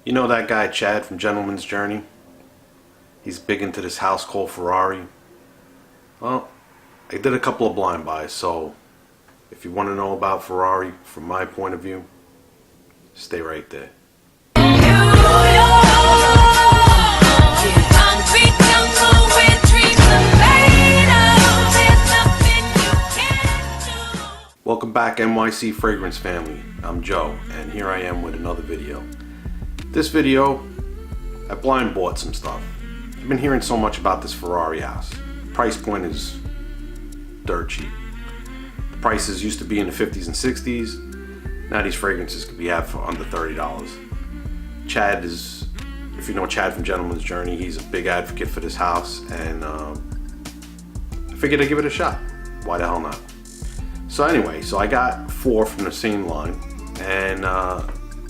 You know that guy Chad from Gentleman's Journey? He's big into this house called Ferrari. Well, I did a couple of blind buys, so if you want to know about Ferrari from my point of view, stay right there. Welcome back, NYC Fragrance family. I'm Joe, and here I am with another video. This video, I blind bought some stuff. I've been hearing so much about this Ferrari house. Price point is dirt cheap. The prices used to be in the 50s and 60s. Now these fragrances could be had for under $30. Chad is, if you know Chad from Gentleman's Journey, he's a big advocate for this house, and I figured I'd give it a shot. Why the hell not? So anyway, so I got 4 from the same line, and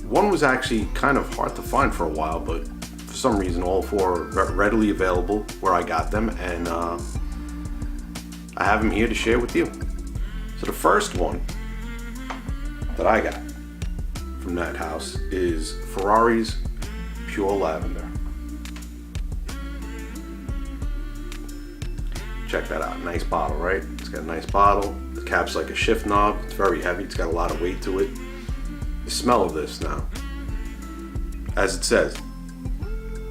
one was actually kind of hard to find for a while, but for some reason all 4 are readily available where I got them, and I have them here to share with you. So the first one that I got from that house is Ferrari's Pure Lavender. Check that out, nice bottle, right? It's got a nice bottle. The cap's like a shift knob. It's very heavy, it's got a lot of weight to it. The smell of this now, as it says,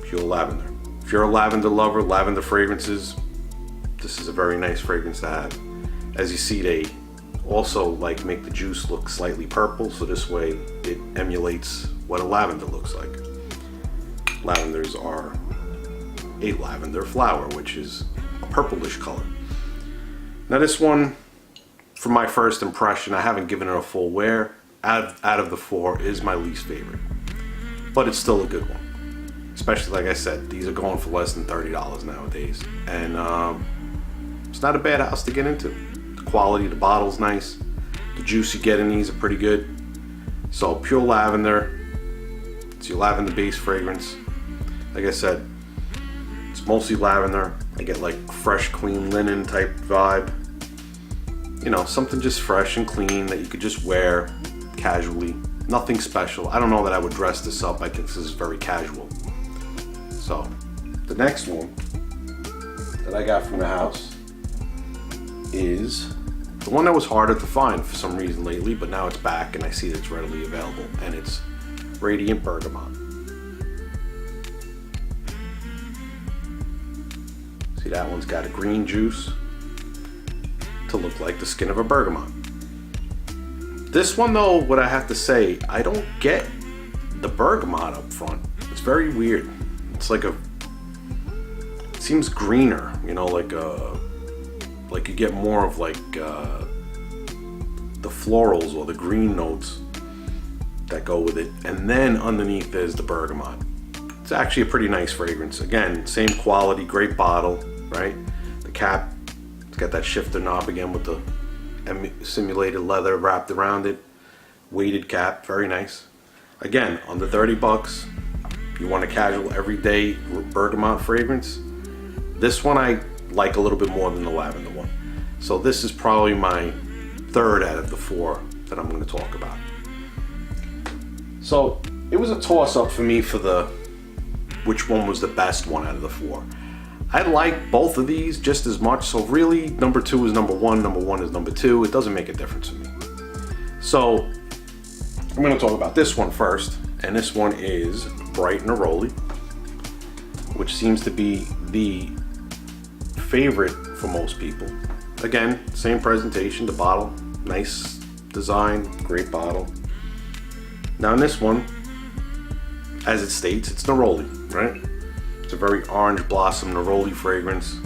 Pure Lavender. If you're a lavender lover, lavender fragrances, this is a very nice fragrance to have. As you see, they also like make the juice look slightly purple, so this way it emulates what a lavender looks like. Lavenders are a lavender flower, which is a purplish color. Now this one, from my first impression, I haven't given it a full wear. Out of the 4 is my least favorite, but it's still a good one. Especially, like I said, these are going for less than $30 nowadays, and it's not a bad house to get into. The quality of the bottle's nice. The juice you get in these are pretty good. So Pure Lavender, it's your lavender based fragrance. Like I said, it's mostly lavender. I get like fresh, clean linen type vibe. You know, something just fresh and clean that you could just wear casually. Nothing special. I don't know that I would dress this up. I think this is very casual. So, the next one that I got from the house is the one that was harder to find for some reason lately, but now it's back and I see that it's readily available, and it's Radiant Bergamot. See, that one's got a green juice to look like the skin of a bergamot. This one though, what I have to say, I don't get the bergamot up front. It's very weird. It's like it seems greener, you know, like you get more of like the florals or the green notes that go with it, and then underneath there's the bergamot. It's actually a pretty nice fragrance. Again, same quality, great bottle, right? The cap, it's got that shifter knob again with the simulated leather wrapped around it. Weighted cap, very nice. Again, under 30 bucks. You want a casual, everyday bergamot fragrance. This one I like a little bit more than the lavender one. So this is probably my 3rd out of the 4 that I'm going to talk about. So it was a toss-up for me for which one was the best one out of the 4. I like both of these just as much, so really number 2 is number 1, number 1 is number 2. It doesn't make a difference to me. So I'm going to talk about this one first, and this one is Bright Neroli, which seems to be the favorite for most people. Again, same presentation, the bottle, nice design, great bottle. Now in this one, as it states, it's Neroli, right? It's a very orange blossom Neroli fragrance.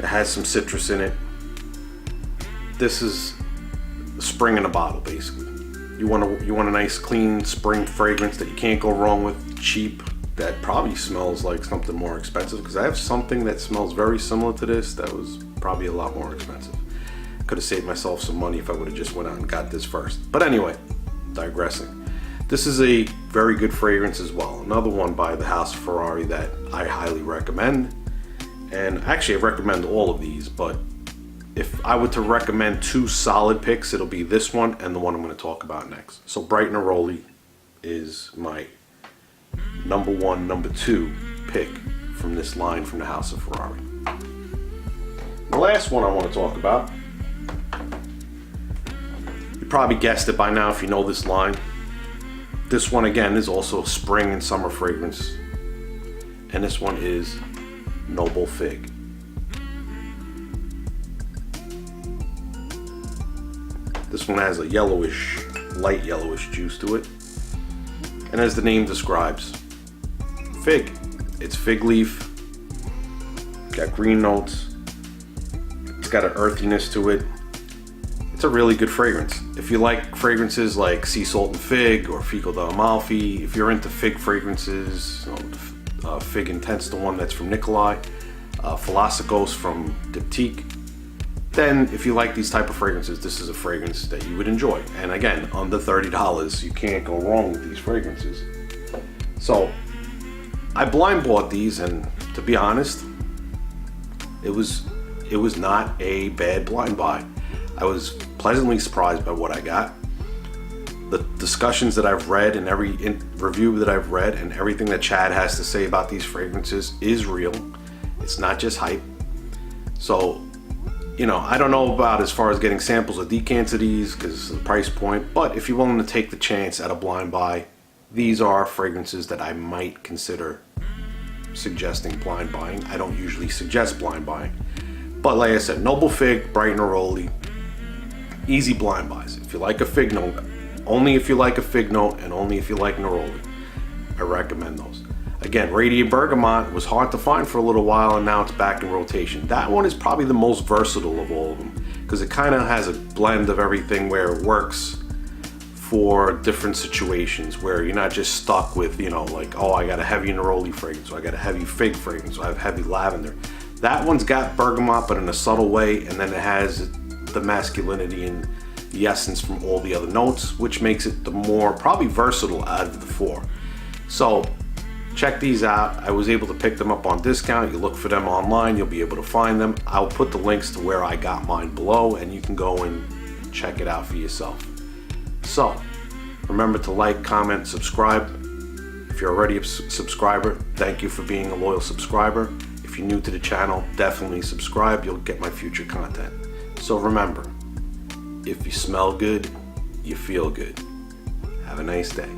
It has some citrus in it. This is spring in a bottle, basically. You want a nice, clean spring fragrance that you can't go wrong with, cheap, that probably smells like something more expensive, because I have something that smells very similar to this that was probably a lot more expensive. Could have saved myself some money if I would have just went out and got this first. But anyway, digressing. This is a very good fragrance as well. Another one by the House of Ferrari that I highly recommend. And actually I recommend all of these, but if I were to recommend 2 solid picks, it'll be this one and the one I'm going to talk about next. So Bright Neroli is my number 1, number 2 pick from this line from the house of Ferrari. The last one I want to talk about, you probably guessed it by now if you know this line. This one again is also spring and summer fragrance, and this one is Noble Fig. This one has a yellowish, light yellowish juice to it, and as the name describes, fig. It's fig leaf, got green notes, it's got an earthiness to it. It's a really good fragrance. If you like fragrances like sea salt and fig or Fico d'Amalfi, if you're into fig fragrances, Fig Intense, the one that's from Nikolai, Philosophos from Diptyque, then if you like these type of fragrances, this is a fragrance that you would enjoy. And again, under $30, you can't go wrong with these fragrances. So I blind bought these, and to be honest, it was not a bad blind buy. I was pleasantly surprised by what I got. The discussions that I've read and every review that I've read and everything that Chad has to say about these fragrances is real. It's not just hype. So, I don't know about as far as getting samples or decants of these because of the price point, but if you're willing to take the chance at a blind buy, these are fragrances that I might consider suggesting blind buying. I don't usually suggest blind buying, but like I said, Noble Fig, Bright Neroli, easy blind buys. If you like a fig note, only if you like a fig note and only if you like Neroli, I recommend those. Again, Radiant Bergamot was hard to find for a little while, and now it's back in rotation. That one is probably the most versatile of all of them because it kind of has a blend of everything where it works for different situations where you're not just stuck with, like, oh, I got a heavy Neroli fragrance, or I got a heavy fig fragrance, or I have heavy lavender. That one's got bergamot, but in a subtle way, and then it has the masculinity and the essence from all the other notes, which makes it the more probably versatile out of the 4. So check these out. I was able to pick them up on discount. You look for them online, you'll be able to find them. I'll put the links to where I got mine below, and you can go and check it out for yourself. So remember to like, comment, subscribe. If you're already a subscriber, thank you for being a loyal subscriber. If you're new to the channel, definitely subscribe. You'll get my future content. So remember, if you smell good, you feel good. Have a nice day.